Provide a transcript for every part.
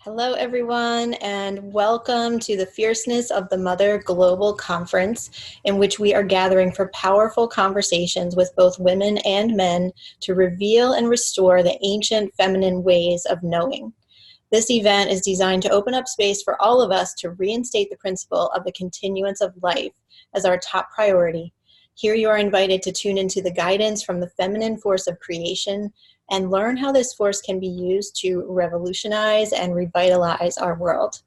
Hello, everyone, and welcome to the Fierceness of the Mother Global Conference, in which we are gathering for powerful conversations with both women and men to reveal and restore the ancient feminine ways of knowing. This event is designed to open up space for all of us to reinstate the principle of the continuance of life as our top priority. Here you are invited to tune into the guidance from the feminine force of creation and learn how this force can be used to revolutionize and revitalize our world.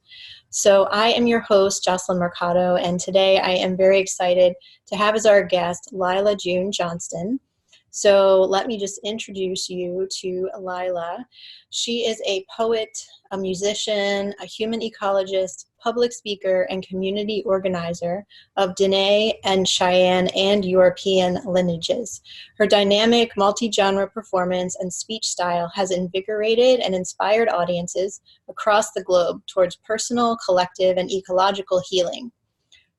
So I am your host, Jocelyn Mercado, and today I am very excited to have as our guest Lila June Johnston. So let me just introduce you to Lila. She is a poet, a musician, a human ecologist, public speaker, and community organizer of Dene and Cheyenne and European lineages. Her dynamic, multi-genre performance and speech style has invigorated and inspired audiences across the globe towards personal, collective, and ecological healing.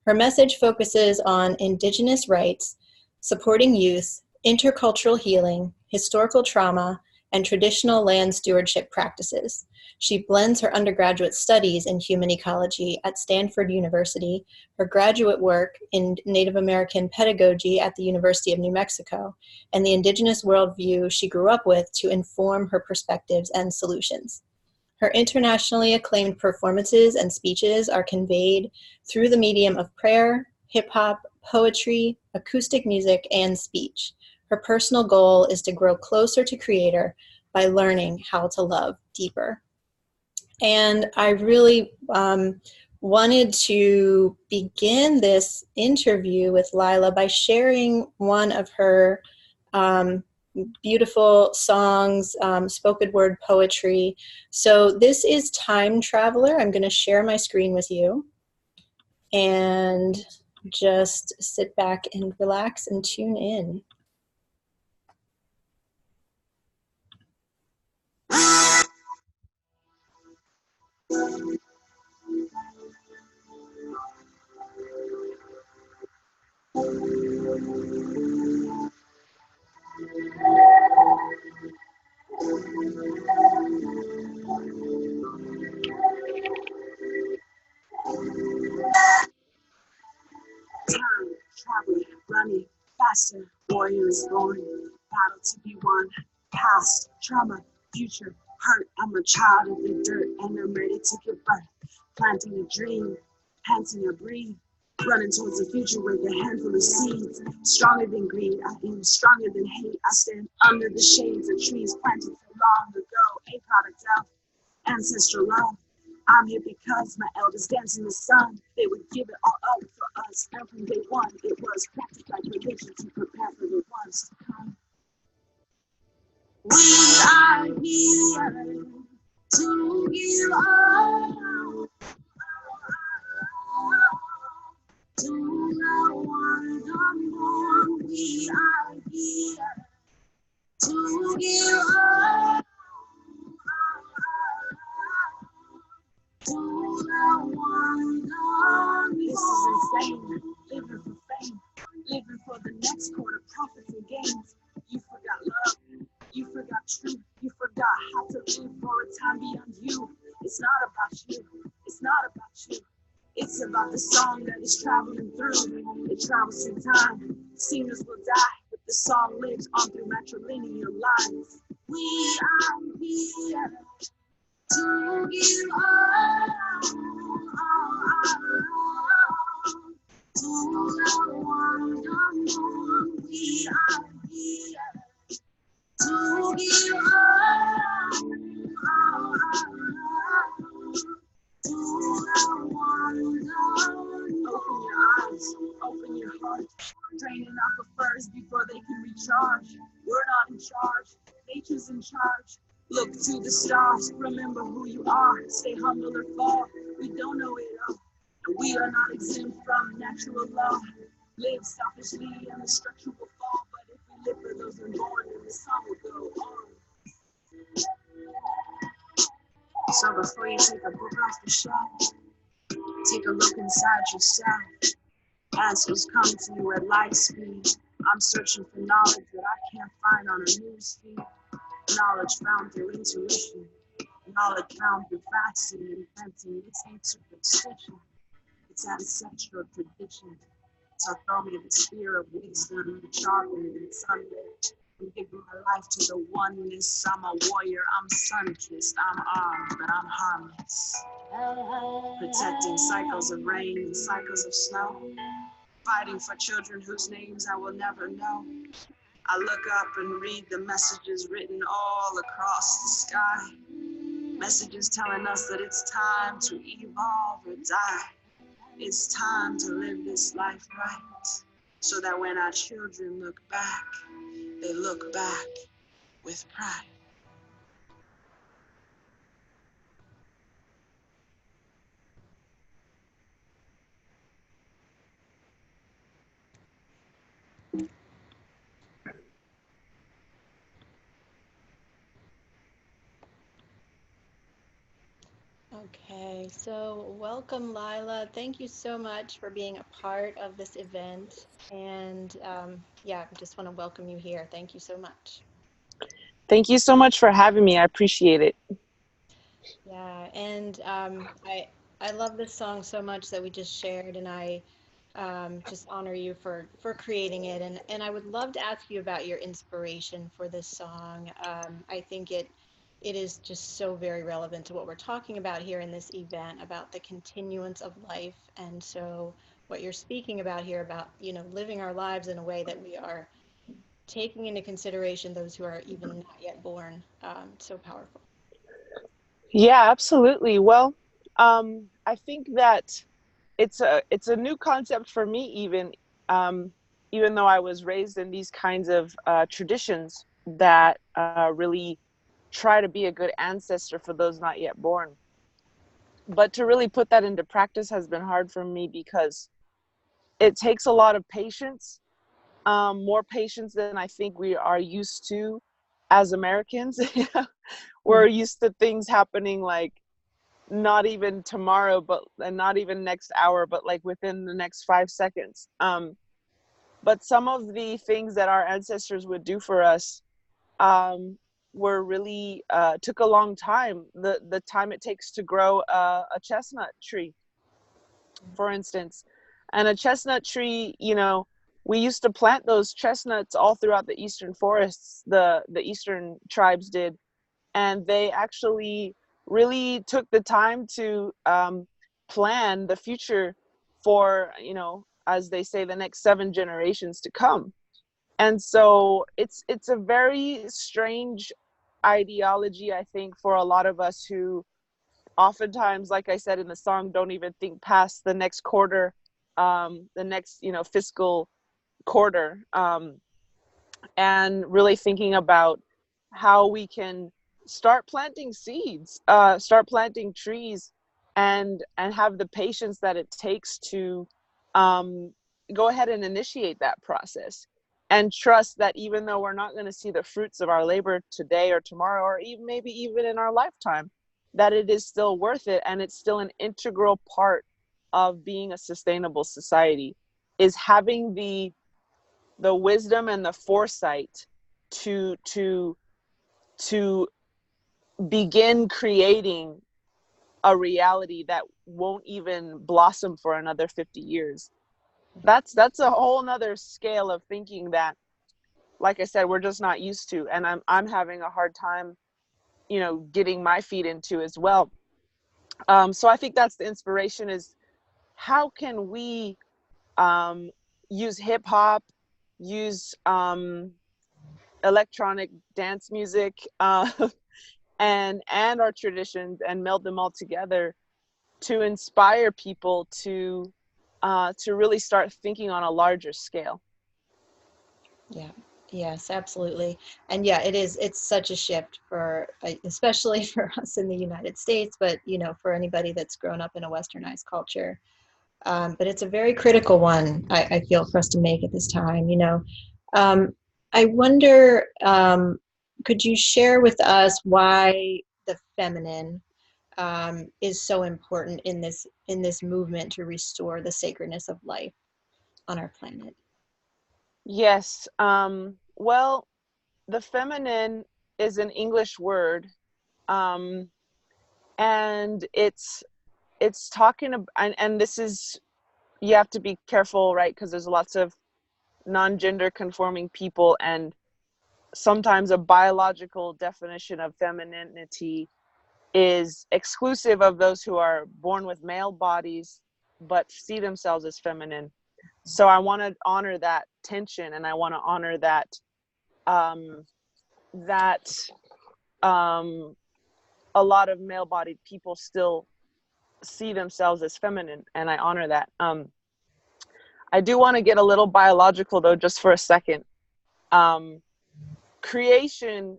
Her message focuses on Indigenous rights, supporting youth, intercultural healing, historical trauma, and traditional land stewardship practices. She blends her undergraduate studies in human ecology at Stanford University, her graduate work in Native American pedagogy at the University of New Mexico, and the Indigenous worldview she grew up with to inform her perspectives and solutions. Her internationally acclaimed performances and speeches are conveyed through the medium of prayer, hip-hop, poetry, acoustic music, and speech. Her personal goal is to grow closer to Creator by learning how to love deeper. And I really wanted to begin this interview with Lila by sharing one of her beautiful songs, spoken word poetry. So this is Time Traveler. I'm going to share my screen with you and just sit back and relax and tune in. Time, traveling, running, faster, warrior is born, battle to be won, past, trauma, future, hurt, I'm a child of the dirt and I'm ready to give birth, planting a dream, panting a breathe, running towards a future with a handful of seeds, stronger than greed, I am stronger than hate, I stand under the shades of trees planted so long ago, a product of ancestral love. I'm here because my elders dance in the sun. They would give it all up for us. And from day one, it was practiced like religion to prepare for the ones to come. We are here to give all to the one unborn. We are here to give all. To the one unborn. This is insane. Living for fame, living for the next quarter, profits and gains. You forgot love, you forgot truth, you forgot how to live for a time beyond you. It's not about you, it's not about you. It's about the song that is traveling through. It travels through time. Singers will die, but the song lives on through matrilineal lines. We are here to give all to the one unborn. We are here to give all to the one unborn. Open your eyes, open your heart, draining out the furs before they can recharge. We're not in charge, nature's in charge. Look to the stars, remember who you are, stay humble or fall, we don't know it all, and we are not exempt from natural law. Live selfishly and the structure will fall, but if we live for those unborn, then the sun will go on. So before you take a book off the shelf, take a look inside yourself. Answers come to you at light speed. I'm searching for knowledge that I can't find on a news feed. Knowledge found through intuition. all account of Thaksin inventing its ain't superstition. It's ancestral tradition. So throw me the spear of wisdom, sharpened and sunlit. I'm giving my life to the oneness. I'm a warrior, I'm sun-kissed. I'm armed, but I'm harmless. Protecting cycles of rain and cycles of snow. Fighting for children whose names I will never know. I look up and read the messages written all across the sky. Messages telling us that it's time to evolve or die. It's time to live this life right, so that when our children look back, they look back with pride. Okay, so welcome, Lila. Thank you so much for being a part of this event. And yeah, I just want to welcome you here. Thank you so much. Thank you so much for having me. I appreciate it. Yeah, and I love this song so much that we just shared, and I just honor you for creating it. And I would love to ask you about your inspiration for this song. I think it is just so very relevant to what we're talking about here in this event about the continuance of life. And so what you're speaking about here about, living our lives in a way that we are taking into consideration those who are even not yet born. So powerful. Yeah, absolutely. Well, I think that it's a new concept for me, even though I was raised in these kinds of traditions that really try to be a good ancestor for those not yet born. But to really put that into practice has been hard for me because it takes a lot of patience, more patience than I think we are used to as Americans. We're Mhm. used to things happening like not even tomorrow, but and not even next hour, but like within the next 5 seconds. But some of the things that our ancestors would do for us were really took a long time. The time it takes to grow a chestnut tree, for instance, and a chestnut tree, we used to plant those chestnuts all throughout the eastern forests. The eastern tribes did, and they actually really took the time to plan the future for, as they say, the next 7 generations to come. And so it's a very strange ideology, I think, for a lot of us who oftentimes, like I said in the song, don't even think past the next quarter, the next, fiscal quarter, and really thinking about how we can start planting seeds, start planting trees, and have the patience that it takes to um, go ahead and initiate that process, and trust that even though we're not going to see the fruits of our labor today or tomorrow, or even maybe even in our lifetime, that it is still worth it, and it's still an integral part of being a sustainable society, is having the wisdom and the foresight to to begin creating a reality that won't even blossom for another 50 years. That's a whole nother scale of thinking that, like I said, we're just not used to, and I'm having a hard time, getting my feet into as well. So I think that's the inspiration, is how can we um use hip hop, use electronic dance music, and our traditions, and meld them all together to inspire people to really start thinking on a larger scale. Yeah. Yes, absolutely. And yeah, it's such a shift for, especially for us in the United States, but for anybody that's grown up in a westernized culture. But it's a very critical one, I feel, for us to make at this time. Um, I wonder, could you share with us why the feminine is so important in this movement to restore the sacredness of life on our planet? Yes. Well, the feminine is an English word, um, And it's talking about, and this is, you have to be careful, right? Because there's lots of non-gender conforming people, and sometimes a biological definition of femininity is exclusive of those who are born with male bodies but see themselves as feminine. So I want to honor that tension, and I want to honor that that a lot of male-bodied people still see themselves as feminine, and I honor that. I do want to get a little biological though, just for a second. Creation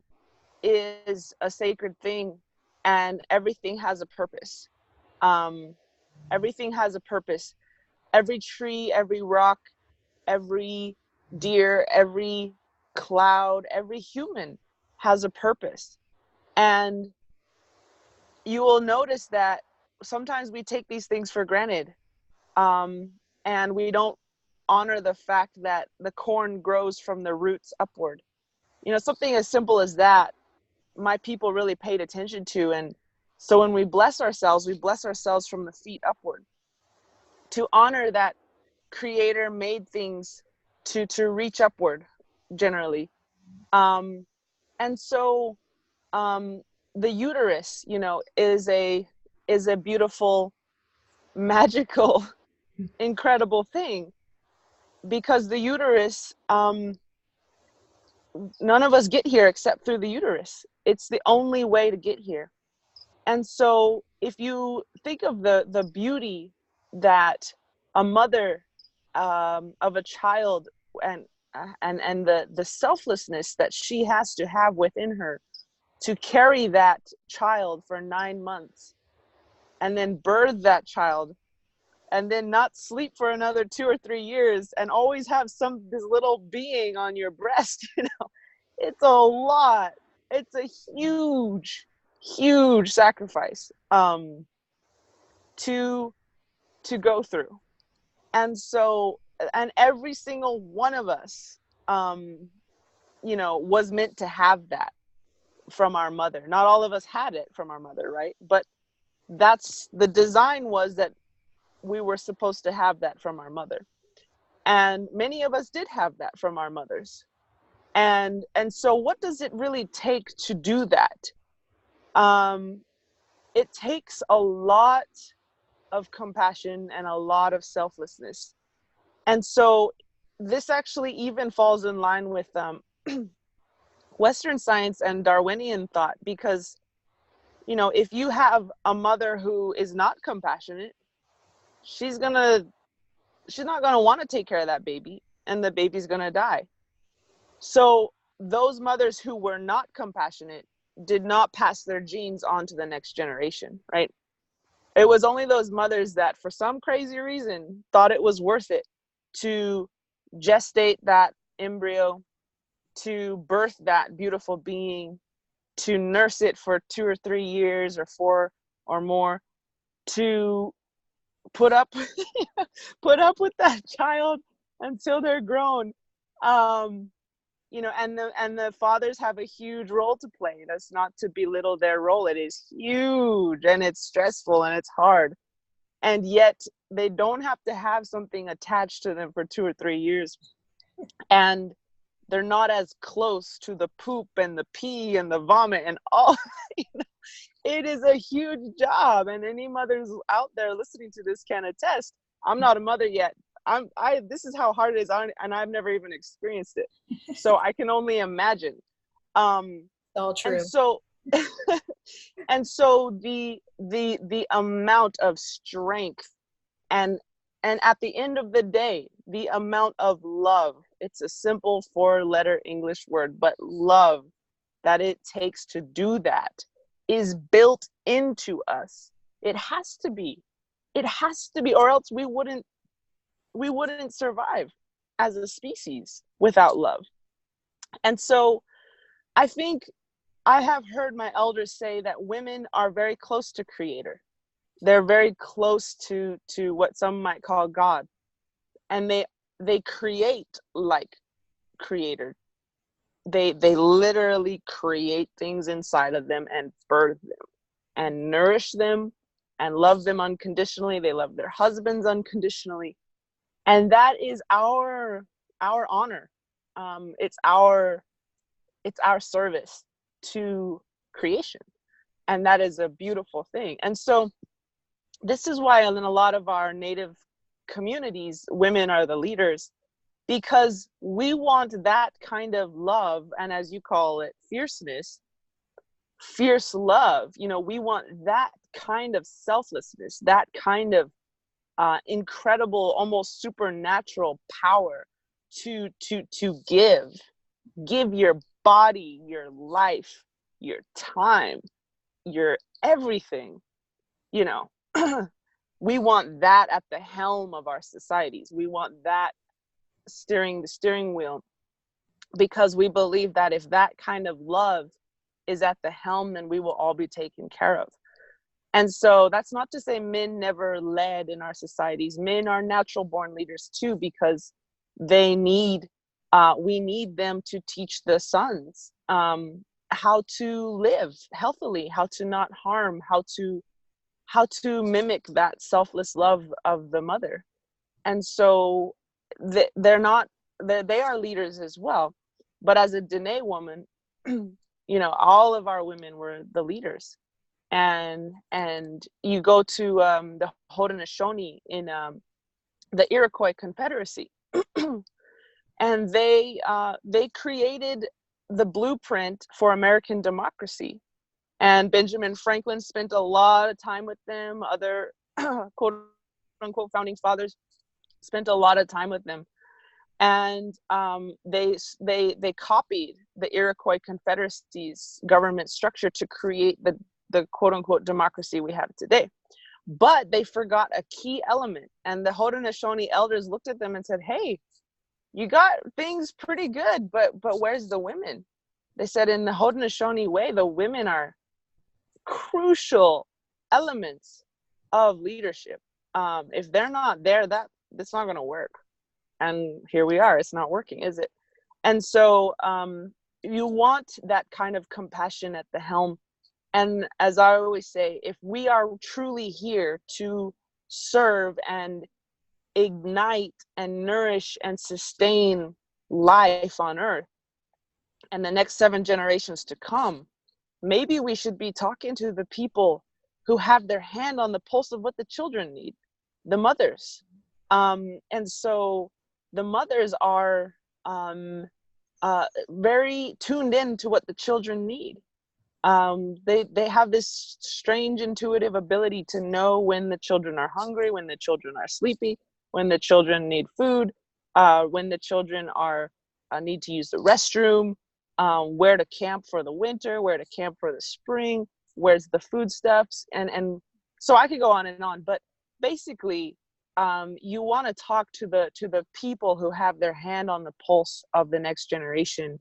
is a sacred thing, and everything has a purpose. Everything has a purpose. Every tree, every rock, every deer, every cloud, every human has a purpose. And you will notice that sometimes we take these things for granted, and we don't honor the fact that the corn grows from the roots upward. You know, something as simple as that, my people really paid attention to. And so when we bless ourselves from the feet upward, to honor that creator made things to reach upward generally. And so the uterus, you know, is a beautiful, magical, incredible thing, because the uterus, none of us get here except through the uterus. It's the only way to get here. And so if you think of the beauty that a mother of a child, and the selflessness that she has to have within her to carry that child for 9 months, and then birth that child, and then not sleep for another 2 or 3 years, and always have this little being on your breast, you know, it's a lot. It's a huge sacrifice to go through. And so, and every single one of us, you know, was meant to have that from our mother. Not all of us had it from our mother, right? But that's the design, was that we were supposed to have that from our mother. And many of us did have that from our mothers. And so what does it really take to do that? It takes a lot of compassion and a lot of selflessness. And so this actually even falls in line with Western science and Darwinian thought, because, you know, if you have a mother who is not compassionate, she's not gonna want to take care of that baby, and the baby's gonna die. So those mothers who were not compassionate did not pass their genes on to the next generation, right? It was only those mothers that, for some crazy reason, thought it was worth it to gestate that embryo, to birth that beautiful being, to nurse it for 2 or 3 years or 4 or more, to put up with that child until they're grown. You know, and the fathers have a huge role to play. That's not to belittle their role. It is huge, and it's stressful, and it's hard. And yet they don't have to have something attached to them for 2 or 3 years. And they're not as close to the poop and the pee and the vomit and all. You know, it is a huge job. And any mothers out there listening to this can attest. I'm not a mother yet. This is how hard it is, and I've never even experienced it. So I can only imagine. All true. And so, and so the amount of strength, and at the end of the day, the amount of love, it's a simple 4-letter English word, but love that it takes to do that is built into us. It has to be, or else we wouldn't survive as a species without love. And so I think I have heard my elders say that women are very close to Creator. They're very close to what some might call God. And they create like Creator. They literally create things inside of them and birth them. and nourish them and love them unconditionally. They love their husbands unconditionally. And that is our honor. It's our service to creation. And that is a beautiful thing. And so this is why in a lot of our native communities, women are the leaders, because we want that kind of love. And as you call it, fierceness, fierce love. We want that kind of selflessness, that kind of incredible, almost supernatural power to give your body, your life, your time, your everything. We want that at the helm of our societies. We want that steering the steering wheel, because we believe that if that kind of love is at the helm, then we will all be taken care of. And so that's not to say men never led in our societies. Men are natural born leaders too, because we need them to teach the sons how to live healthily, how to not harm, how to mimic that selfless love of the mother. And so they are leaders as well. But as a Dene woman, all of our women were the leaders. And you go to the Haudenosaunee in the Iroquois Confederacy, and they created the blueprint for American democracy. And Benjamin Franklin spent a lot of time with them. Other quote unquote founding fathers spent a lot of time with them. And they copied the Iroquois Confederacy's government structure to create the quote unquote democracy we have today. But they forgot a key element. And the Haudenosaunee elders looked at them and said, hey, you got things pretty good, but where's the women? They said, in the Haudenosaunee way, the women are crucial elements of leadership. If they're not there, that's not going to work. And here we are. It's not working, is it? And so you want that kind of compassion at the helm. And as I always say, if we are truly here to serve and ignite and nourish and sustain life on earth and the next 7 generations to come, maybe we should be talking to the people who have their hand on the pulse of what the children need, the mothers. And so the mothers are very tuned in to what the children need. They have this strange intuitive ability to know when the children are hungry, when the children are sleepy, when the children need food, when the children are need to use the restroom, where to camp for the winter, where to camp for the spring, where's the foodstuffs, and so I could go on and on. But basically, you want to talk to the people who have their hand on the pulse of the next generation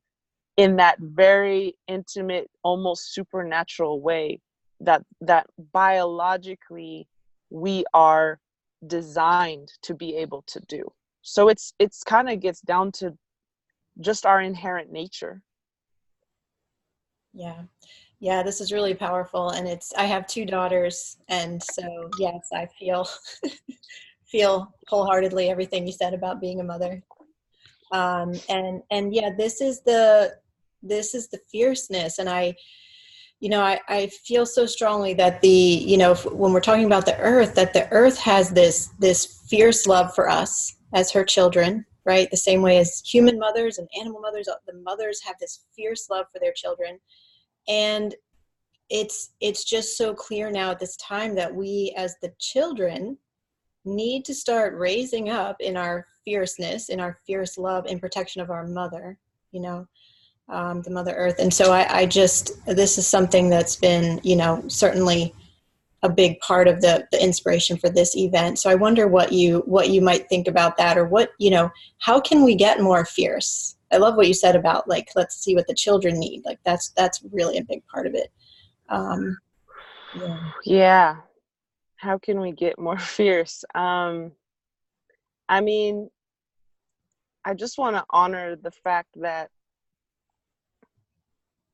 in that very intimate, almost supernatural way that biologically we are designed to be able to do. So it's kind of gets down to just our inherent nature. Yeah, this is really powerful. And I have 2 daughters, and so yes, I feel wholeheartily everything you said about being a mother. And yeah, this is the fierceness. And I feel so strongly that when we're talking about the earth, that the earth has this fierce love for us as her children, right? The same way as human mothers and animal mothers, the mothers have this fierce love for their children. And it's just so clear now at this time that we as the children need to start raising up in our fierceness, in our fierce love and protection of our mother, the Mother Earth. And so this is something that's been, certainly a big part of the inspiration for this event. So I wonder what you might think about that, or how can we get more fierce? I love what you said about, like, let's see what the children need. Like that's really a big part of it. Yeah. How can we get more fierce? I mean, I just want to honor the fact that,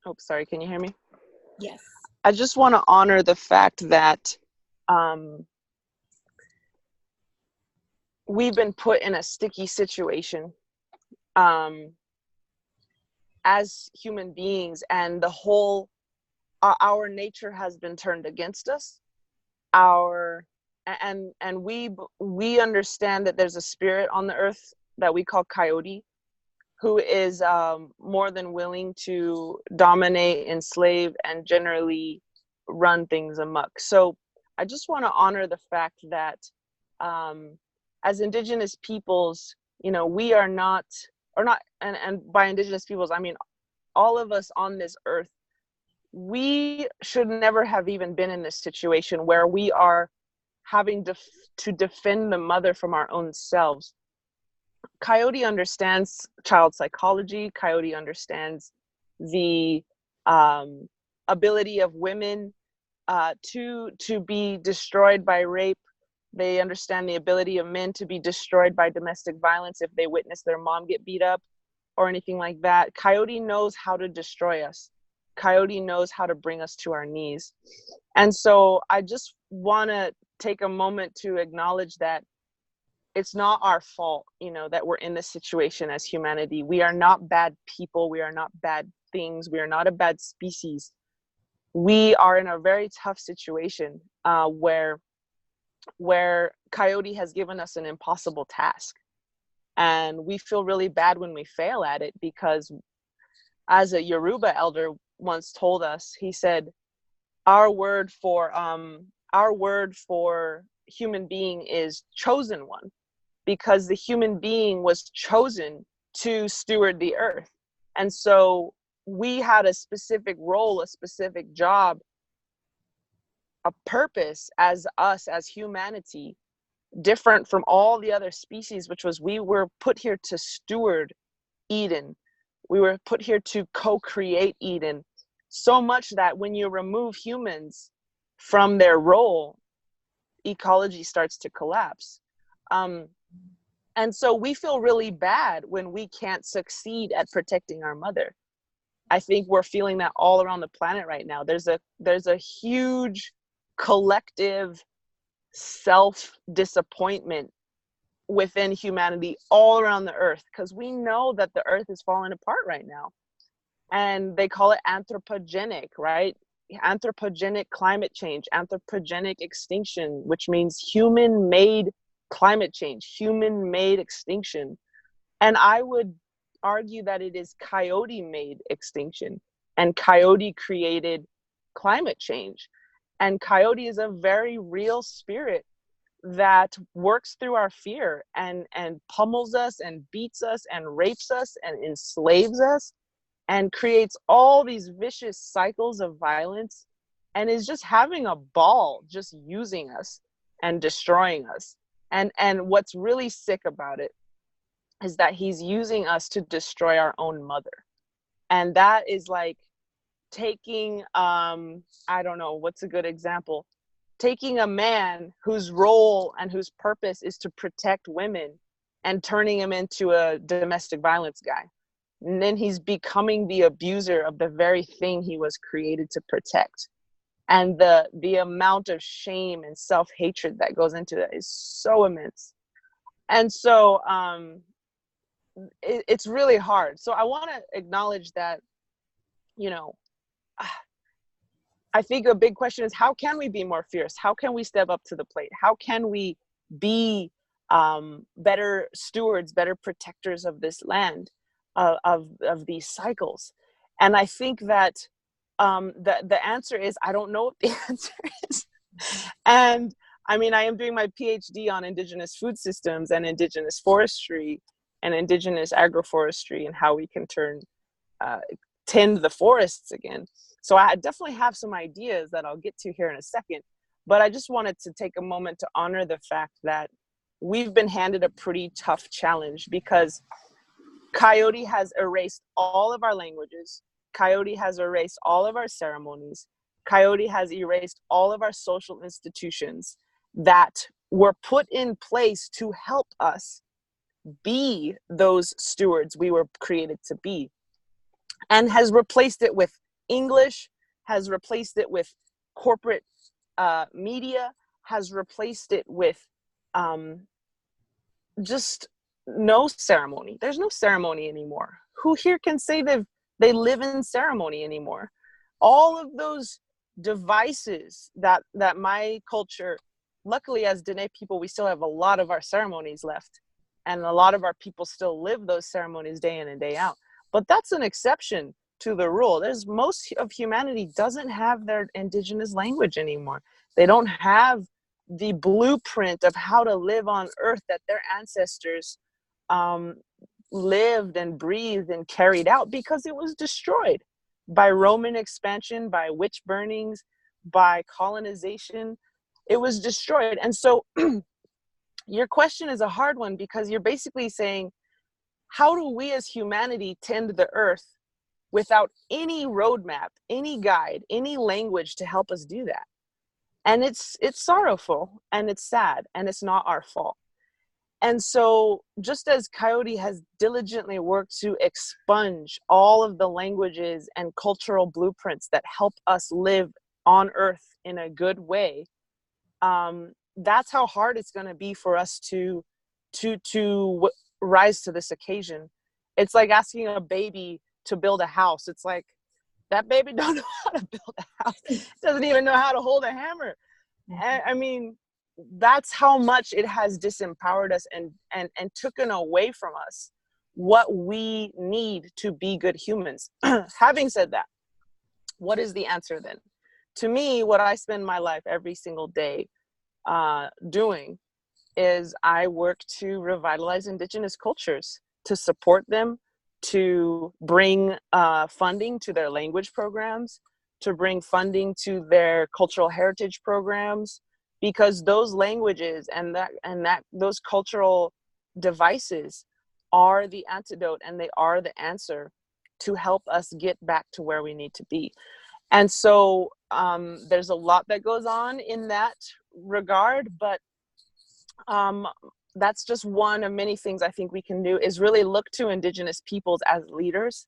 oh, sorry, can you hear me? Yes. I just want to honor the fact that we've been put in a sticky situation as human beings, and the whole our nature has been turned against us. And we understand that there's a spirit on the earth that we call Coyote, who is more than willing to dominate, enslave, and generally run things amok. So I just want to honor the fact that as Indigenous peoples, we are not, or not, and by Indigenous peoples, I mean all of us on this earth, we should never have even been in this situation where we are having to defend the mother from our own selves. Coyote understands child psychology. Coyote understands the ability of women to be destroyed by rape. They understand the ability of men to be destroyed by domestic violence if they witness their mom get beat up or anything like that. Coyote knows how to destroy us. Coyote knows how to bring us to our knees. And so I just want to take a moment to acknowledge that it's not our fault, that we're in this situation as humanity. We are not bad people. We are not bad things. We are not a bad species. We are in a very tough situation where Coyote has given us an impossible task. And we feel really bad when we fail at it, because as a Yoruba elder once told us, he said, our word for human being is chosen one, because the human being was chosen to steward the earth. And so we had a specific role, a specific job, a purpose as us, as humanity, different from all the other species, which was we were put here to steward Eden. We were put here to co-create Eden, so much that when you remove humans from their role, ecology starts to collapse. And so we feel really bad when we can't succeed at protecting our mother. I think we're feeling that all around the planet right now. There's a huge collective self-disappointment within humanity all around the earth, because we know that the earth is falling apart right now. And they call it anthropogenic, right? Anthropogenic climate change, anthropogenic extinction, which means human-made climate change, human-made extinction. And I would argue that it is Coyote-made extinction, and Coyote created climate change. And Coyote is a very real spirit that works through our fear and pummels us and beats us and rapes us and enslaves us and creates all these vicious cycles of violence, and is just having a ball just using us and destroying us. And what's really sick about it is that he's using us to destroy our own mother. And that is like taking, I don't know, what's a good example? Taking a man whose role and whose purpose is to protect women and turning him into a domestic violence guy. And then he's becoming the abuser of the very thing he was created to protect. And the amount of shame and self-hatred that goes into that is so immense. And so it's really hard. So I want to acknowledge that, I think a big question is, how can we be more fierce? How can we step up to the plate? How can we be better stewards, better protectors of this land, of these cycles? And I think that the answer is, I don't know what the answer is. And I mean, I am doing my PhD on indigenous food systems and indigenous forestry and indigenous agroforestry, and how we can tend the forests again. So I definitely have some ideas that I'll get to here in a second. But I just wanted to take a moment to honor the fact that we've been handed a pretty tough challenge, because Coyote has erased all of our languages. Coyote has erased all of our ceremonies. Coyote has erased all of our social institutions that were put in place to help us be those stewards we were created to be, and has replaced it with English has replaced it with corporate media, has replaced it with just no ceremony. There's no ceremony anymore. Who here can say they live in ceremony anymore? All of those devices that my culture, luckily as Dene people, we still have a lot of our ceremonies left, and a lot of our people still live those ceremonies day in and day out. But that's an exception to the rule. There's most of humanity doesn't have their indigenous language anymore. They don't have the blueprint of how to live on earth that their ancestors lived and breathed and carried out, because it was destroyed by Roman expansion, by witch burnings, by colonization. It was destroyed. And so your question is a hard one, because you're basically saying, how do we as humanity tend the earth without any roadmap, any guide, any language to help us do that? And it's sorrowful, and it's sad, and it's not our fault. And so just as Coyote has diligently worked to expunge all of the languages and cultural blueprints that help us live on earth in a good way, that's how hard it's going to be for us to rise to this occasion. It's like asking a baby to build a house. It's like, that baby don't know how to build a house. It doesn't even know how to hold a hammer. I mean, that's how much it has disempowered us and taken away from us what we need to be good humans. Having said that, what is the answer then? To me, what I spend my life every single day doing is I work to revitalize indigenous cultures, to support them, to bring funding to their language programs, to bring funding to their cultural heritage programs, because those languages and those cultural devices are the antidote, and they are the answer to help us get back to where we need to be. And so there's a lot that goes on in that regard, but that's just one of many things I think we can do, is really look to indigenous peoples as leaders,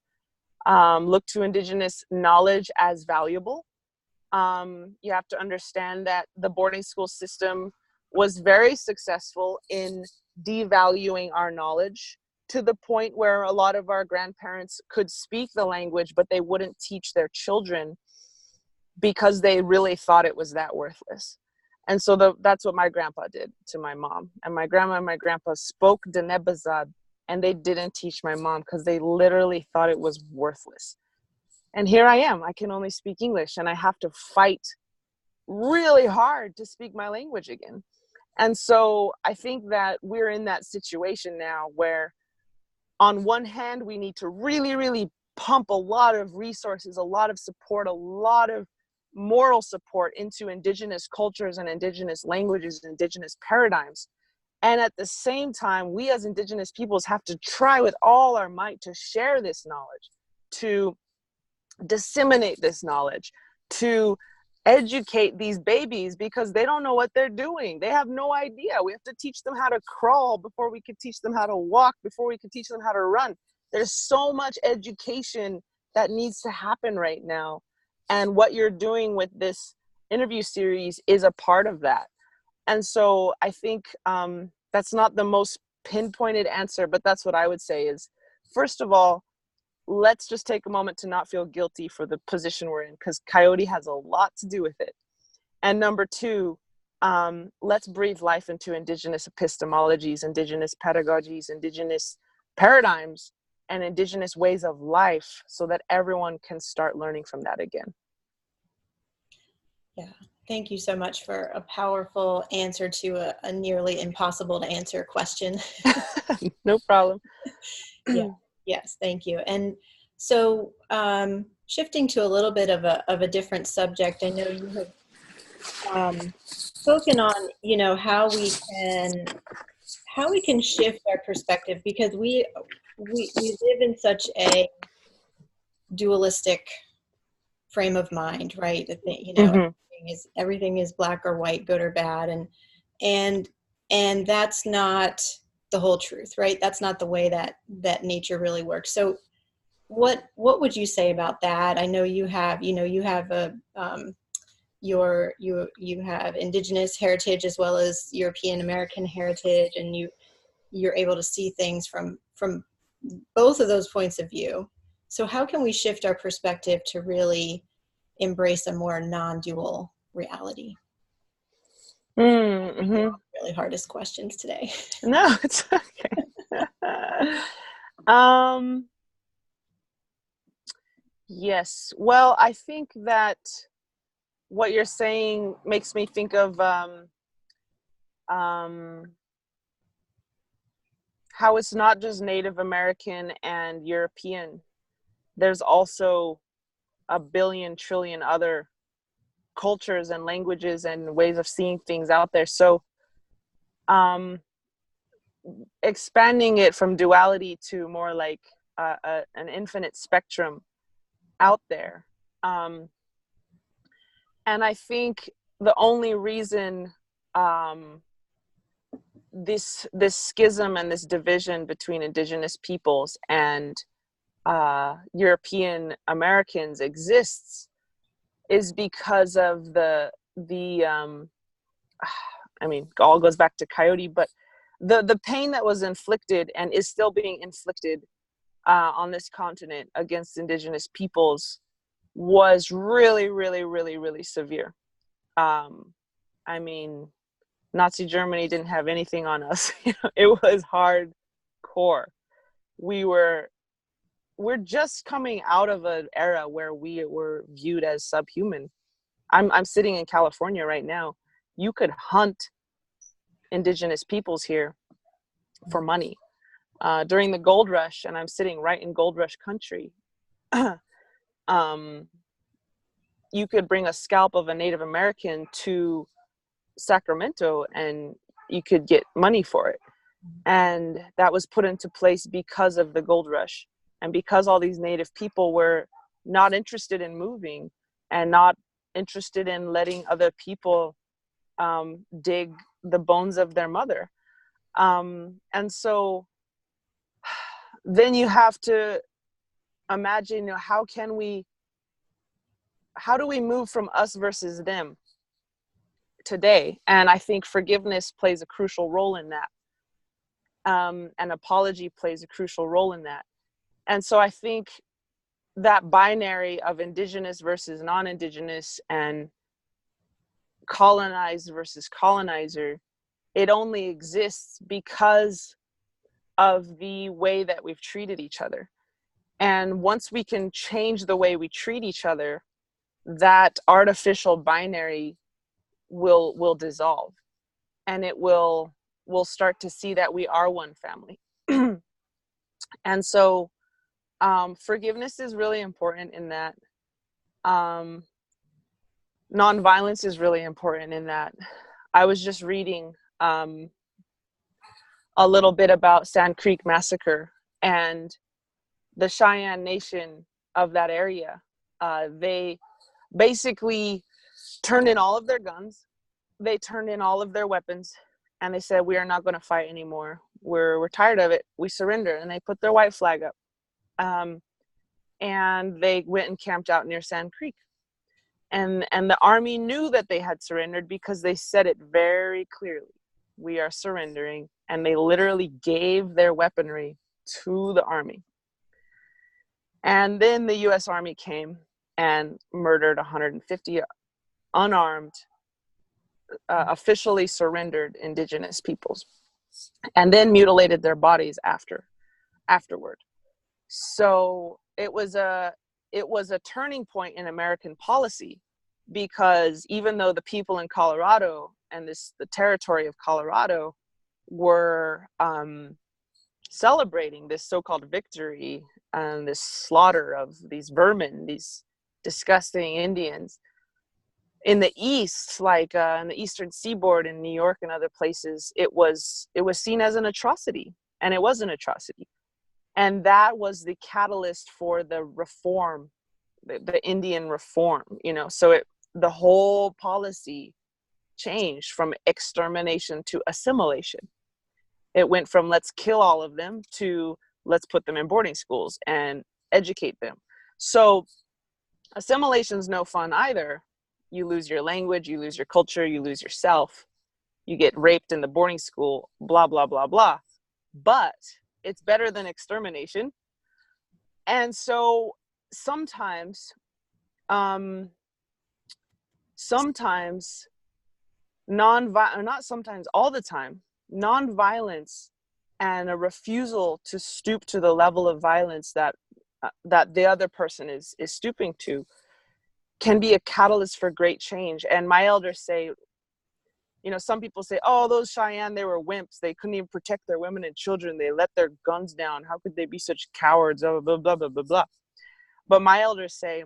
look to indigenous knowledge as valuable. You have to understand that the boarding school system was very successful in devaluing our knowledge, to the point where a lot of our grandparents could speak the language, but they wouldn't teach their children because they really thought it was that worthless. And so that's what my grandpa did to my mom. And my grandma and my grandpa spoke Denebazad, and they didn't teach my mom because they literally thought it was worthless. And here I am. I can only speak English, and I have to fight really hard to speak my language again. And so I think that we're in that situation now where, on one hand, we need to really, really pump a lot of resources, a lot of support, a lot of moral support into indigenous cultures and indigenous languages, and indigenous paradigms. And at the same time, we as indigenous peoples have to try with all our might to share this knowledge, to disseminate this knowledge, to educate these babies, because they don't know what they're doing. They have no idea. We have to teach them how to crawl before we could teach them how to walk, before we could teach them how to run. There's so much education that needs to happen right now. And what you're doing with this interview series is a part of that. And so I think that's not the most pinpointed answer, but that's what I would say is, first of all, let's just take a moment to not feel guilty for the position we're in, because Coyote has a lot to do with it. And number two, let's breathe life into indigenous epistemologies, indigenous pedagogies, indigenous paradigms, and indigenous ways of life, so that everyone can start learning from that again. Yeah, thank you so much for a powerful answer to a nearly impossible to answer question. No problem. Yeah. Yes, thank you. And so shifting to a little bit of a different subject, I know you have spoken on, how we can shift our perspective, because we live in such a dualistic frame of mind, right? That everything is black or white, good or bad, and that's not the whole truth, right? That's not the way that nature really works. So what would you say about that? I know you have, you have a you have indigenous heritage as well as European American heritage, and you're able to see things from both of those points of view. So how can we shift our perspective to really embrace a more non-dual reality? Mm-hmm. Really hardest questions today. No, it's okay. um, yes. Well, I think that what you're saying makes me think of um, how it's not just Native American and European. There's also a billion trillion other cultures and languages and ways of seeing things out there. So um, expanding it from duality to more like an infinite spectrum out there. And I think the only reason this schism and this division between indigenous peoples and European Americans exists is because of the I mean, it all goes back to Coyote, but the pain that was inflicted and is still being inflicted on this continent against indigenous peoples was really, really, really, really severe. I mean, Nazi Germany didn't have anything on us. It was hardcore. We're just coming out of an era where we were viewed as subhuman. I'm sitting in California right now. You could hunt indigenous peoples here for money. During the gold rush, and I'm sitting right in gold rush country, you could bring a scalp of a Native American to Sacramento and you could get money for it. And that was put into place because of the gold rush and because all these Native people were not interested in moving and not interested in letting other people dig the bones of their mother. And so then you have to imagine, how do we move from us versus them today? And I think forgiveness plays a crucial role in that. And apology plays a crucial role in that. And so I think that binary of indigenous versus non-indigenous and colonized versus colonizer, it only exists because of the way that we've treated each other. And once we can change the way we treat each other, that artificial binary will dissolve, and we'll start to see that we are one family. And so forgiveness is really important in that. Nonviolence is really important in that. I was just reading a little bit about Sand Creek Massacre, and the Cheyenne Nation of that area. They basically turned in all of their guns. They turned in all of their weapons, and they said, "We are not going to fight anymore. We're tired of it. We surrender." And they put their white flag up. And they went and camped out near Sand Creek. And the army knew that they had surrendered because they said it very clearly. "We are surrendering." And they literally gave their weaponry to the army. And then the U.S. Army came and murdered 150 unarmed, officially surrendered indigenous peoples, and then mutilated their bodies afterward. So it was a turning point in American policy, because even though the people in Colorado and the territory of Colorado were celebrating this so-called victory and this slaughter of these vermin, these disgusting Indians, in the East, like in the Eastern Seaboard in New York and other places, it was seen as an atrocity, and it was an atrocity. And that was the catalyst for the reform, the Indian reform, so the whole policy changed from extermination to assimilation. It went from let's kill all of them to let's put them in boarding schools and educate them. So assimilation's no fun either. You lose your language, you lose your culture, you lose yourself, you get raped in the boarding school, blah, blah, blah, blah. But it's better than extermination. And so sometimes not sometimes, all the time, non-violence and a refusal to stoop to the level of violence that the other person is stooping to can be a catalyst for great change. And my elders say, you know, some people say, oh, those Cheyenne, they were wimps. They couldn't even protect their women and children. They let their guns down. How could they be such cowards? Blah, blah, blah, blah, blah, blah. But my elders say,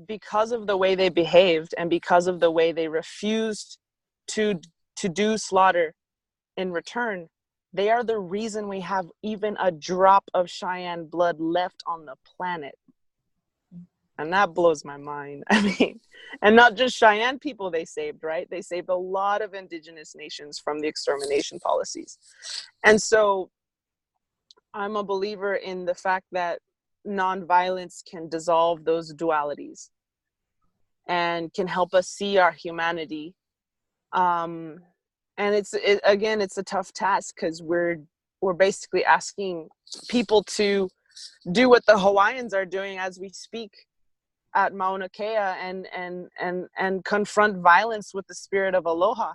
because of the way they behaved and because of the way they refused to do slaughter in return, they are the reason we have even a drop of Cheyenne blood left on the planet. And that blows my mind. I mean, and not just Cheyenne people they saved, right? They saved a lot of indigenous nations from the extermination policies. And so I'm a believer in the fact that nonviolence can dissolve those dualities and can help us see our humanity. And it's a tough task because we're basically asking people to do what the Hawaiians are doing as we speak at Mauna Kea and confront violence with the spirit of aloha.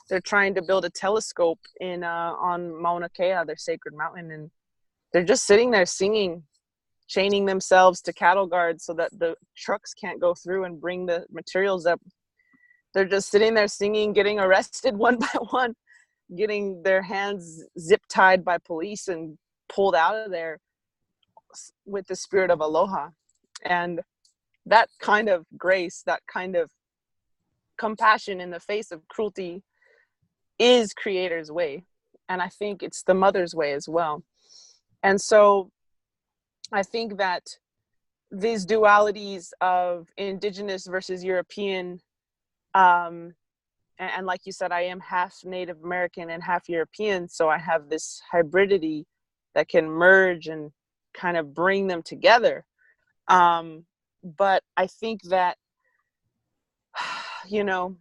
They're trying to build a telescope on Mauna Kea, their sacred mountain, and they're just sitting there singing, chaining themselves to cattle guards so that the trucks can't go through and bring the materials up. They're just sitting there singing, getting arrested one by one, getting their hands zip tied by police and pulled out of there with the spirit of aloha. And that kind of grace, that kind of compassion in the face of cruelty is Creator's way. And I think it's the mother's way as well. And so I think that these dualities of indigenous versus European, and like you said, I am half Native American and half European, so I have this hybridity that can merge and kind of bring them together. But I think that, you know,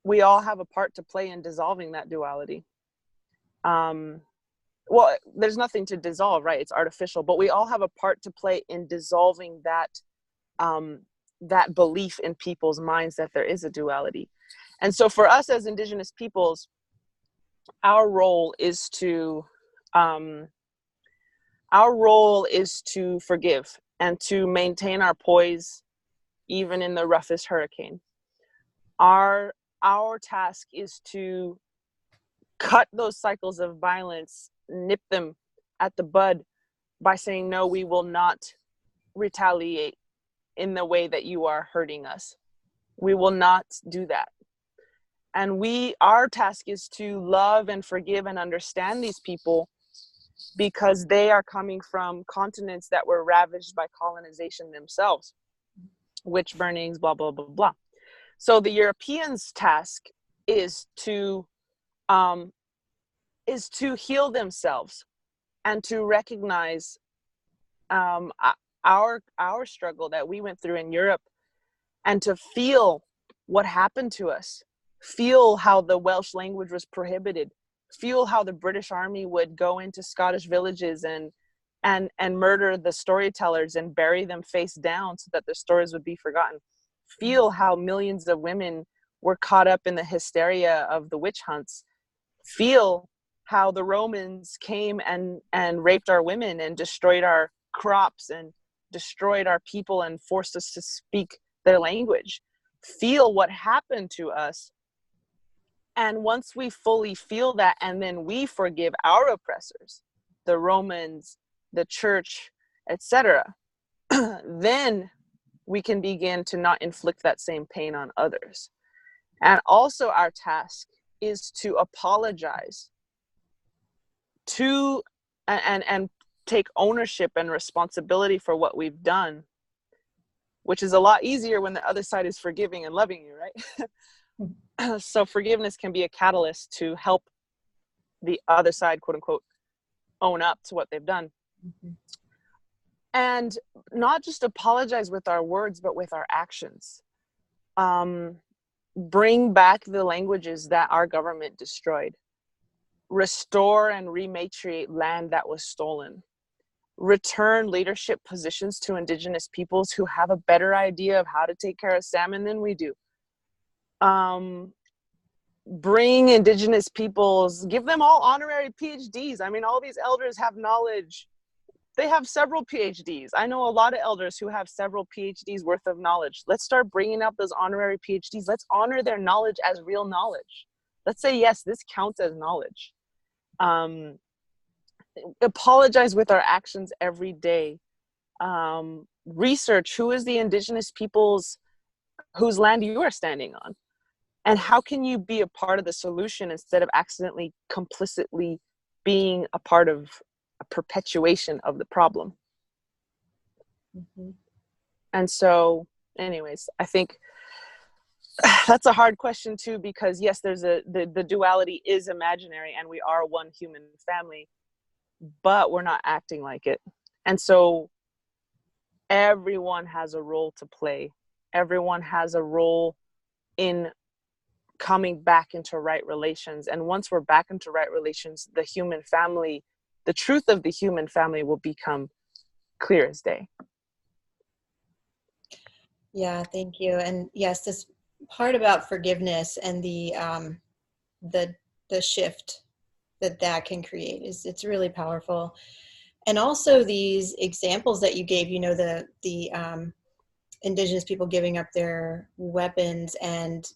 we all have a part to play in dissolving that duality. Well, there's nothing to dissolve, right? It's artificial, but we all have a part to play in dissolving that, that belief in people's minds that there is a duality. And so for us as Indigenous peoples, our role is to forgive and to maintain our poise even in the roughest hurricane. Our task is to cut those cycles of violence, nip them at the bud by saying, no, we will not retaliate in the way that you are hurting us. We will not do that. And our task is to love and forgive and understand these people because they are coming from continents that were ravaged by colonization themselves, witch burnings, blah, blah, blah, blah. So the Europeans' task is to heal themselves and to recognize our struggle that we went through in Europe and to feel what happened to us, feel how the Welsh language was prohibited, feel how the British Army would go into Scottish villages and murder the storytellers and bury them face down so that their stories would be forgotten. Feel how millions of women were caught up in the hysteria of the witch hunts. Feel how the Romans came and raped our women and destroyed our crops and destroyed our people and forced us to speak their language. Feel what happened to us. And once we fully feel that, and then we forgive our oppressors, the Romans, the church, etc., then we can begin to not inflict that same pain on others. And also our task is to apologize to and take ownership and responsibility for what we've done, which is a lot easier when the other side is forgiving and loving you, right? So forgiveness can be a catalyst to help the other side, quote unquote, own up to what they've done. And not just apologize with our words, but with our actions. Bring back the languages that our government destroyed. Restore and rematriate land that was stolen. Return leadership positions to Indigenous peoples who have a better idea of how to take care of salmon than we do. Bring Indigenous peoples, give them all honorary PhDs. I mean, all these elders have knowledge. They have several PhDs. I know a lot of elders who have several PhDs worth of knowledge. Let's start bringing up those honorary PhDs. Let's honor their knowledge as real knowledge. Let's say, yes, this counts as knowledge. Apologize with our actions every day. Research who is the Indigenous peoples whose land you are standing on, and how can you be a part of the solution instead of accidentally, complicitly being a part of a perpetuation of the problem. And so, anyways, I think that's a hard question too, because yes, there's the duality is imaginary and we are one human family, but we're not acting like it. And so everyone has a role to play. Everyone has a role in coming back into right relations. And once we're back into right relations, the human family, the truth of the human family will become clear as day. Yeah, thank you. And yes, this part about forgiveness and the shift that can create it's really powerful. And also these examples that you gave, you know, the Indigenous people giving up their weapons, and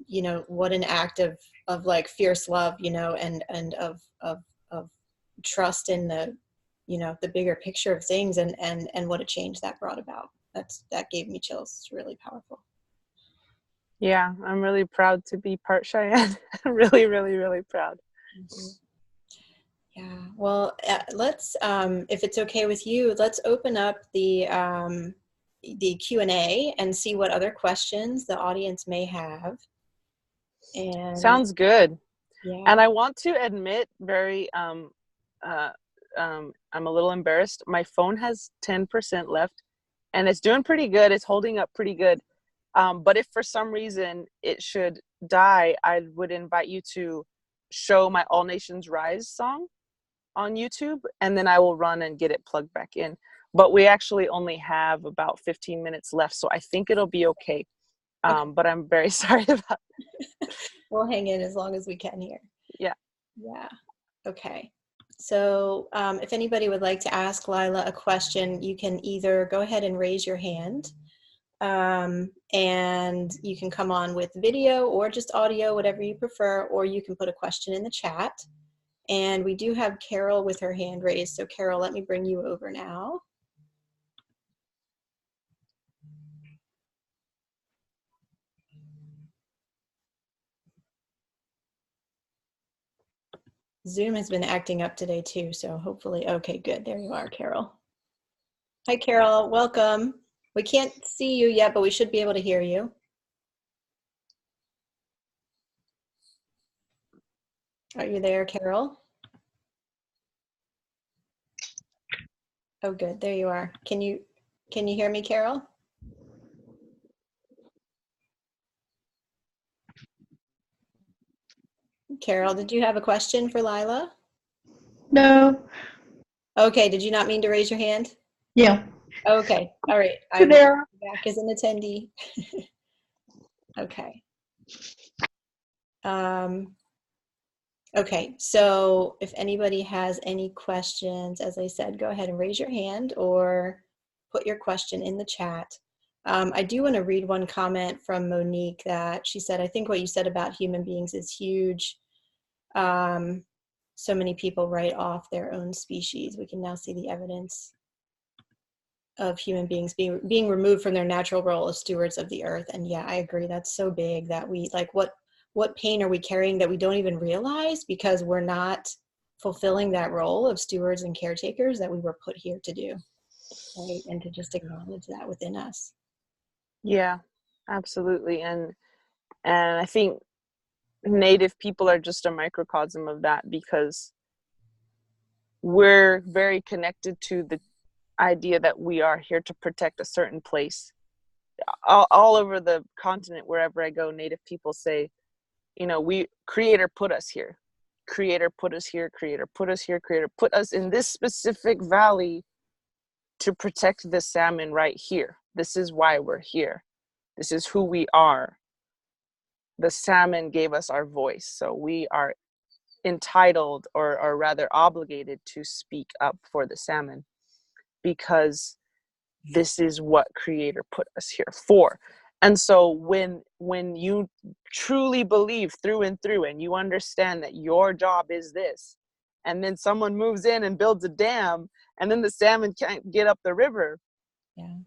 you know, what an act of like fierce love, you know, and of trust in the, you know, the bigger picture of things, and what a change that brought about. That gave me chills. It's really powerful. Yeah, I'm really proud to be part Cheyenne. Really, really, really proud. Yeah, well, let's, if it's okay with you, let's open up the Q&A and see what other questions the audience may have. And sounds good. Yeah. And I want to admit I'm a little embarrassed. My phone has 10% left and it's doing pretty good. It's holding up pretty good. But if for some reason it should die, I would invite you to show my All Nations Rise song on YouTube, and then I will run and get it plugged back in. But we actually only have about 15 minutes left, so I think it'll be okay. But I'm very sorry about that. We'll hang in as long as we can here. Yeah. Yeah. Okay. So if anybody would like to ask Lila a question, you can either go ahead and raise your hand, and you can come on with video or just audio, whatever you prefer, or you can put a question in the chat. And we do have Carol with her hand raised. So Carol, let me bring you over now. Zoom has been acting up today too, so hopefully, okay, good. There you are, Carol. Hi, Carol, welcome. We can't see you yet, but we should be able to hear you. Are you there, Carol? Oh, good, there you are. Can you hear me, Carol? Carol, did you have a question for Lila? No. Okay, did you not mean to raise your hand? Yeah. Okay, all right. I'm there. Back as an attendee. Okay. Okay, so if anybody has any questions, as I said, go ahead and raise your hand or put your question in the chat. I do want to read one comment from Monique that she said, I think what you said about human beings is huge. So many people write off their own species. We can now see the evidence of human beings being removed from their natural role as stewards of the earth. And yeah, I agree. That's so big that we, like, what pain are we carrying that we don't even realize because we're not fulfilling that role of stewards and caretakers that we were put here to do, right? And to just acknowledge that within us. Yeah, absolutely. And I think Native people are just a microcosm of that, because we're very connected to idea that we are here to protect a certain place. All over the continent, wherever I go, Native people say, you know, Creator put us here. Creator put us here. Creator put us here. Creator put us in this specific valley to protect the salmon right here. This is why we're here. This is who we are. The salmon gave us our voice, so we are entitled, or rather obligated, to speak up for the salmon, because this is what Creator put us here for. And so when you truly believe through and through, and you understand that your job is this, and then someone moves in and builds a dam, and then the salmon can't get up the river,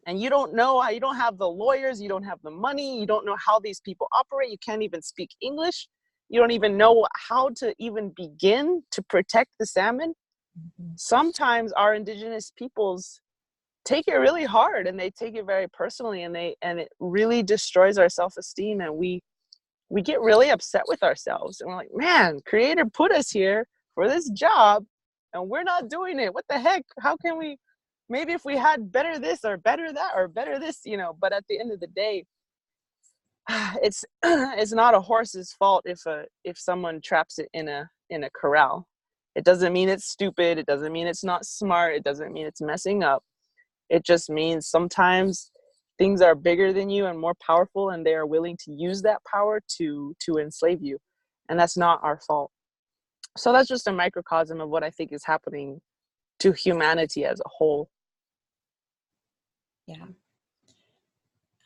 and you don't know how, you don't have the lawyers, you don't have the money, you don't know how these people operate, you can't even speak English, you don't even know how to even begin to protect the salmon. Sometimes our indigenous peoples take it really hard, and they take it very personally, and it really destroys our self-esteem, and we get really upset with ourselves, and we're like, man, Creator put us here for this job and we're not doing it. What the heck? How can we? Maybe if we had better this or better that or better this, you know. But at the end of the day, it's not a horse's fault if someone traps it in a corral. It doesn't mean it's stupid, it doesn't mean it's not smart, it doesn't mean it's messing up. It just means sometimes things are bigger than you and more powerful, and they are willing to use that power to enslave you, and that's not our fault. So that's just a microcosm of what I think is happening to humanity as a whole. Yeah.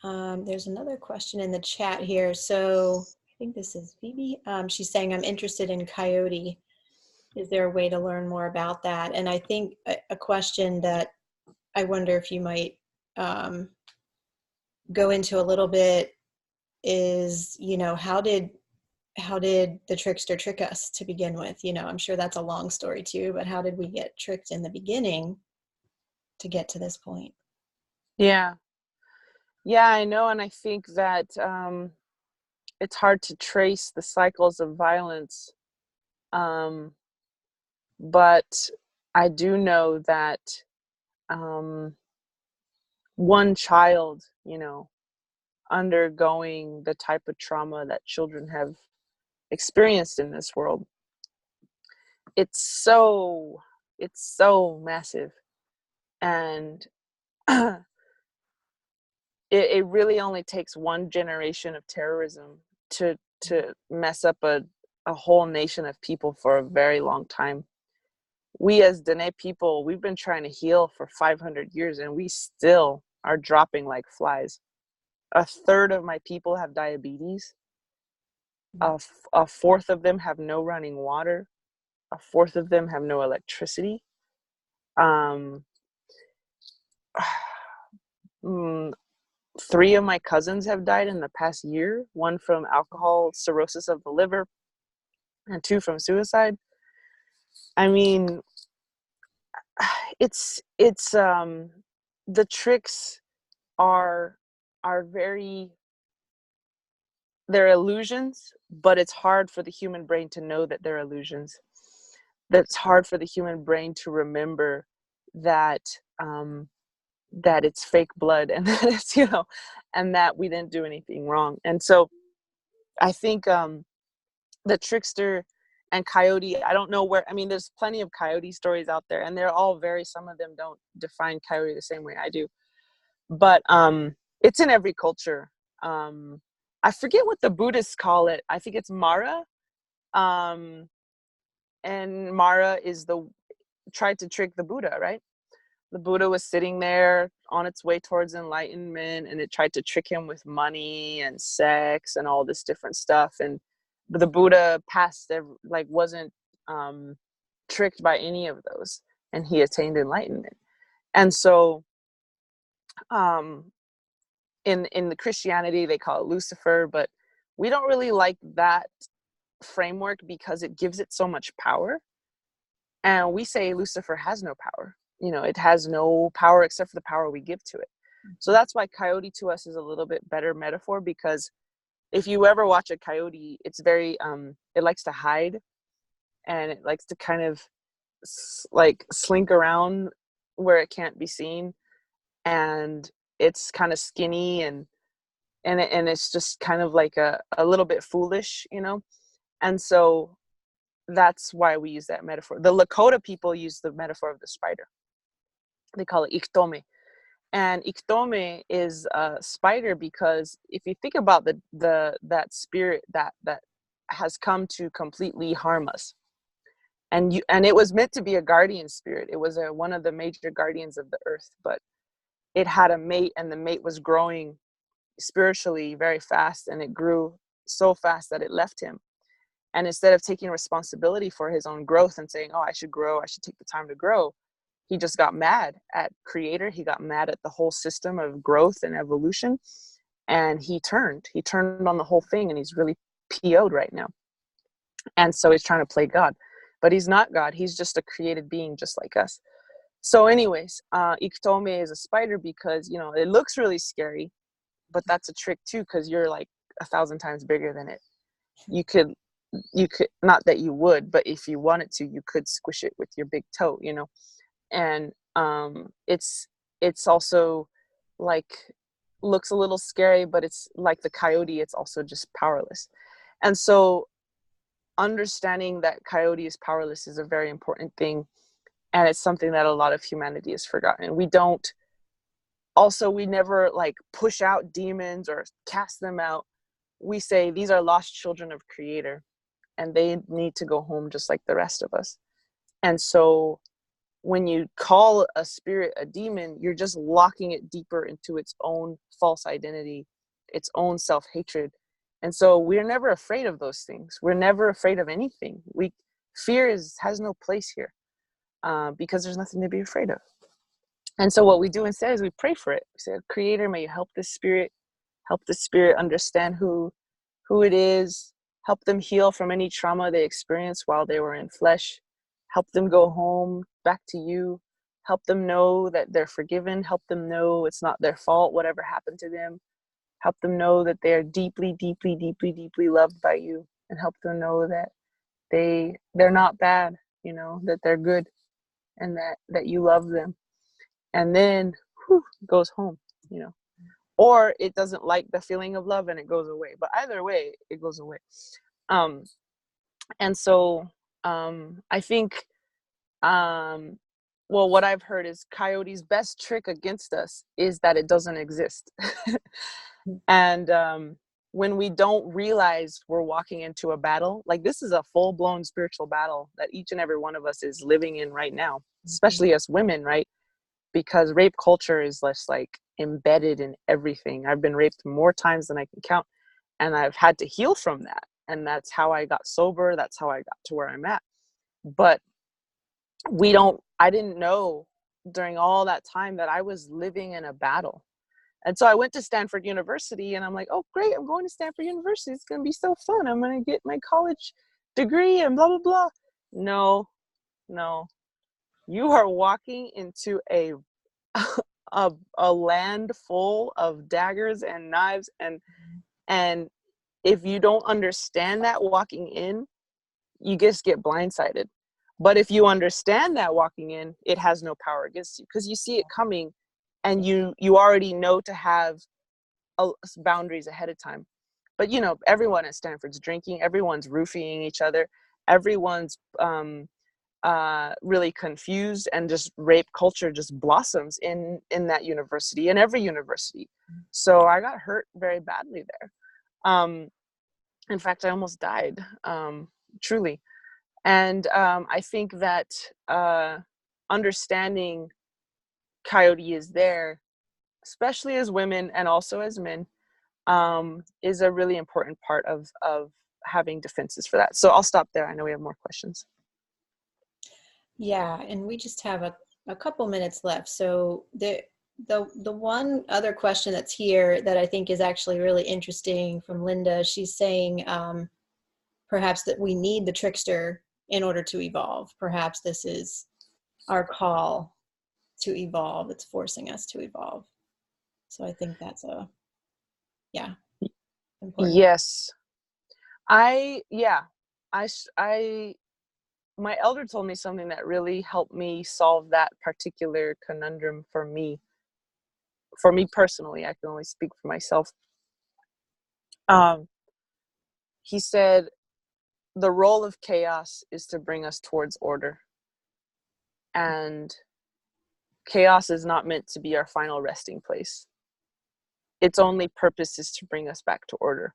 There's another question in the chat here. So I think this is Phoebe. She's saying, I'm interested in coyote. Is there a way to learn more about that? And I think a question that I wonder if you might go into a little bit is, you know, how did the trickster trick us to begin with? You know, I'm sure that's a long story too, but how did we get tricked in the beginning to get to this point? Yeah, I know. And I think that it's hard to trace the cycles of violence. But I do know that one child, you know, undergoing the type of trauma that children have experienced in this world, it's so massive. And it really only takes one generation of terrorism to mess up a whole nation of people for a very long time. We as Dene people, we've been trying to heal for 500 years, and we still are dropping like flies. A third of my people have diabetes. A fourth of them have no running water. A fourth of them have no electricity. Three of my cousins have died in the past year, one from alcohol cirrhosis of the liver and two from suicide. I mean, it's the tricks are very, they're illusions, but it's hard for the human brain to know that they're illusions. That's hard for the human brain to remember that that it's fake blood, and that it's, you know, and that we didn't do anything wrong. And so I think the trickster and coyote, I don't know where, I mean, there's plenty of coyote stories out there, and they're all very, some of them don't define coyote the same way I do, but it's in every culture. I forget what the Buddhists call it. I think it's Mara. And Mara is tried to trick the Buddha, right? The Buddha was sitting there on its way towards enlightenment, and it tried to trick him with money and sex and all this different stuff. And the Buddha wasn't tricked by any of those, and he attained enlightenment. And so in the Christianity, they call it Lucifer, but we don't really like that framework because it gives it so much power. And we say Lucifer has no power. You know, it has no power except for the power we give to it. So that's why coyote to us is a little bit better metaphor, because if you ever watch a coyote, it's very, it likes to hide, and it likes to kind of like slink around where it can't be seen, and it's kind of skinny, and it's just kind of like a little bit foolish, you know. And so that's why we use that metaphor. The Lakota people use the metaphor of the spider. They call it Ikhtome. And Ikhtome is a spider because if you think about that spirit that has come to completely harm us, and it was meant to be a guardian spirit. It was one of the major guardians of the earth, but it had a mate, and the mate was growing spiritually very fast, and it grew so fast that it left him. And instead of taking responsibility for his own growth and saying, oh, I should grow, I should take the time to grow, he just got mad at creator. He got mad at the whole system of growth and evolution, and he turned on the whole thing, and he's really PO'd right now. And so he's trying to play God, but he's not God. He's just a created being just like us. So anyways, Ikhtome is a spider because, you know, it looks really scary, but that's a trick too, because you're like 1,000 times bigger than it. You could, not that you would, but if you wanted to, you could squish it with your big toe, you know. And it's also like, looks a little scary, but it's like the coyote, it's also just powerless. And so understanding that coyote is powerless is a very important thing, and it's something that a lot of humanity has forgotten. We never like push out demons or cast them out. We say these are lost children of creator, and they need to go home just like the rest of us. And so when you call a spirit a demon, you're just locking it deeper into its own false identity, its own self-hatred. And so we're never afraid of those things. We're never afraid of anything. Fear has no place here, because there's nothing to be afraid of. And so what we do instead is we pray for it. We say, Creator, may you help the spirit understand who it is, help them heal from any trauma they experienced while they were in flesh, help them go home back to you, help them know that they're forgiven, help them know it's not their fault, whatever happened to them, help them know that they are deeply, deeply, deeply, deeply loved by you, and help them know that they're not bad, you know, that they're good, and that you love them. And then it goes home, you know. Or it doesn't like the feeling of love and it goes away. But either way, it goes away. And so I think, well, what I've heard is coyote's best trick against us is that it doesn't exist. And when we don't realize we're walking into a battle, like this is a full-blown spiritual battle that each and every one of us is living in right now, especially as women, right? Because rape culture is just like embedded in everything. I've been raped more times than I can count, and I've had to heal from that. And that's how I got sober. That's how I got to where I'm at. But I didn't know during all that time that I was living in a battle. And so I went to Stanford University, and I'm like, oh, great, I'm going to Stanford University. It's going to be so fun. I'm going to get my college degree and blah, blah, blah. No. You are walking into a land full of daggers and knives, and if you don't understand that walking in, you just get blindsided. But if you understand that walking in, it has no power against you, because you see it coming, and you already know to have boundaries ahead of time. But you know, everyone at Stanford's drinking, everyone's roofing each other, everyone's really confused, and just rape culture just blossoms in that university, in every university. So I got hurt very badly there. In fact, I almost died, truly. And I think that understanding coyote is there, especially as women and also as men, is a really important part of having defenses for that. So I'll stop there. I know we have more questions. Yeah, and we just have a couple minutes left. So the one other question that's here that I think is actually really interesting from Linda, she's saying perhaps that we need the trickster in order to evolve. Perhaps this is our call to evolve. It's forcing us to evolve. So I think that's important. Yes. I my elder told me something that really helped me solve that particular conundrum for me personally. I can only speak for myself. He said, the role of chaos is to bring us towards order. And chaos is not meant to be our final resting place. Its only purpose is to bring us back to order.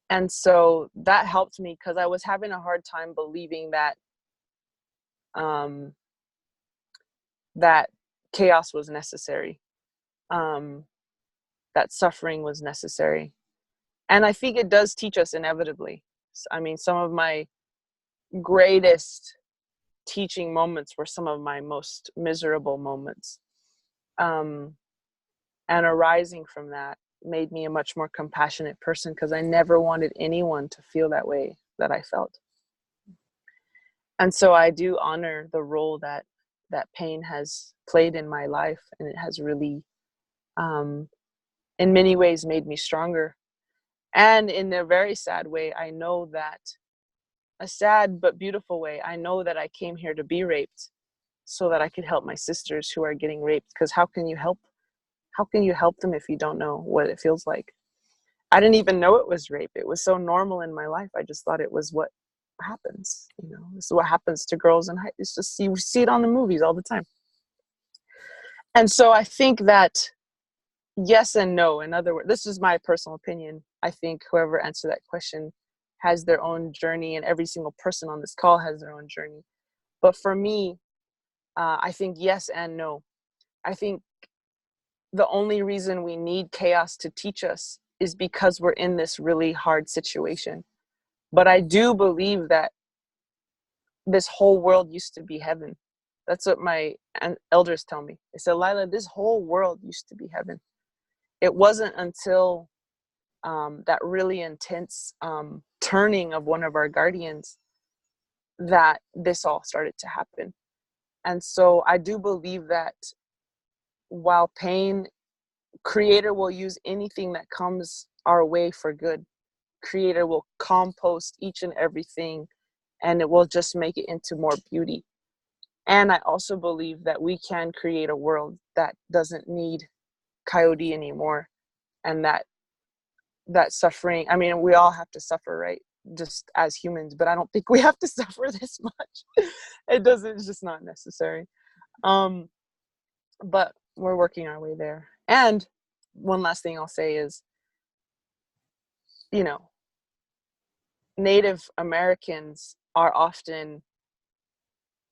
And so that helped me, because I was having a hard time believing that that chaos was necessary, that suffering was necessary. And I think it does teach us inevitably. I mean, some of my greatest teaching moments were some of my most miserable moments. And arising from that made me a much more compassionate person, because I never wanted anyone to feel that way that I felt. And so I do honor the role that pain has played in my life, and it has really, in many ways, made me stronger. And in a very sad way, I know that, a sad but beautiful way, I know that I came here to be raped so that I could help my sisters who are getting raped. Because how can you help them if you don't know what it feels like? I didn't even know it was rape. It was so normal in my life. I just thought it was what happens. This is what happens to girls in high. It's just, you see it on the movies all the time. And so I think that yes and no. In other words, this is my personal opinion. I think whoever answered that question has their own journey, and every single person on this call has their own journey. But for me, I think yes and no. I think the only reason we need chaos to teach us is because we're in this really hard situation. But I do believe that this whole world used to be heaven. That's what my elders tell me. They said, Lila, this whole world used to be heaven. It wasn't until that really intense turning of one of our guardians that this all started to happen. And so I do believe that while pain, Creator will use anything that comes our way for good. Creator will compost each and everything, and it will just make it into more beauty. And I also believe that we can create a world that doesn't need coyote anymore, and that suffering, I mean, we all have to suffer, right? Just as humans, but I don't think we have to suffer this much. It's just not necessary. But we're working our way there. And one last thing I'll say is, Native Americans are often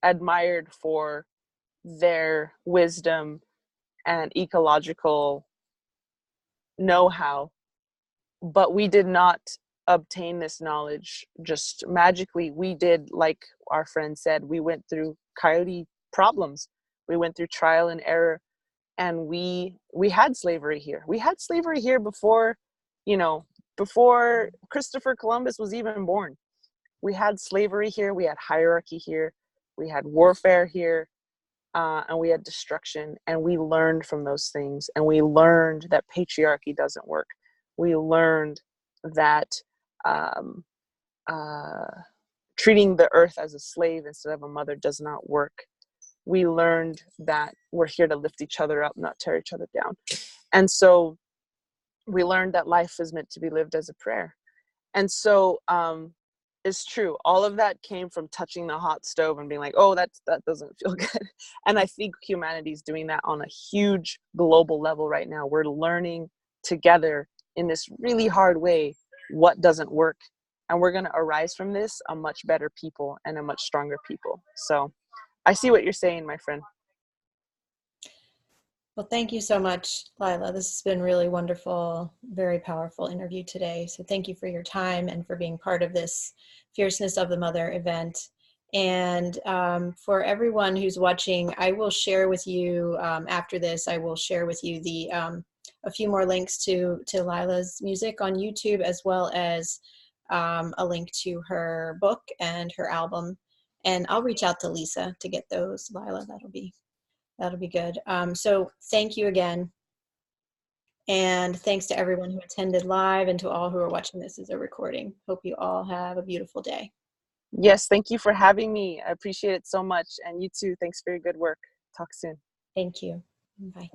admired for their wisdom and ecological know-how, but we did not obtain this knowledge just magically. We did, like our friend said, we went through coyote problems. We went through trial and error, and we had slavery here. We had slavery here before Christopher Columbus was even born. We had slavery here, we had hierarchy here, we had warfare here, and we had destruction, and we learned from those things, and we learned that patriarchy doesn't work. We learned that treating the earth as a slave instead of a mother does not work. We learned that we're here to lift each other up, not tear each other down. And so we learned that life is meant to be lived as a prayer. And so it's true. All of that came from touching the hot stove and being like, oh, that doesn't feel good. And I think humanity is doing that on a huge global level right now. We're learning together in this really hard way what doesn't work. And we're going to arise from this a much better people and a much stronger people. So I see what you're saying, my friend. Well, thank you so much, Lila. This has been really wonderful, very powerful interview today. So thank you for your time and for being part of this Fierceness of the Mother event. And for everyone who's watching, I will share with you after this, I will share with you the a few more links to Lila's music on YouTube, as well as a link to her book and her album. And I'll reach out to Lisa to get those, Lila. That'll be good. So thank you again. And thanks to everyone who attended live and to all who are watching this as a recording. Hope you all have a beautiful day. Yes, thank you for having me. I appreciate it so much. And you too. Thanks for your good work. Talk soon. Thank you. Bye.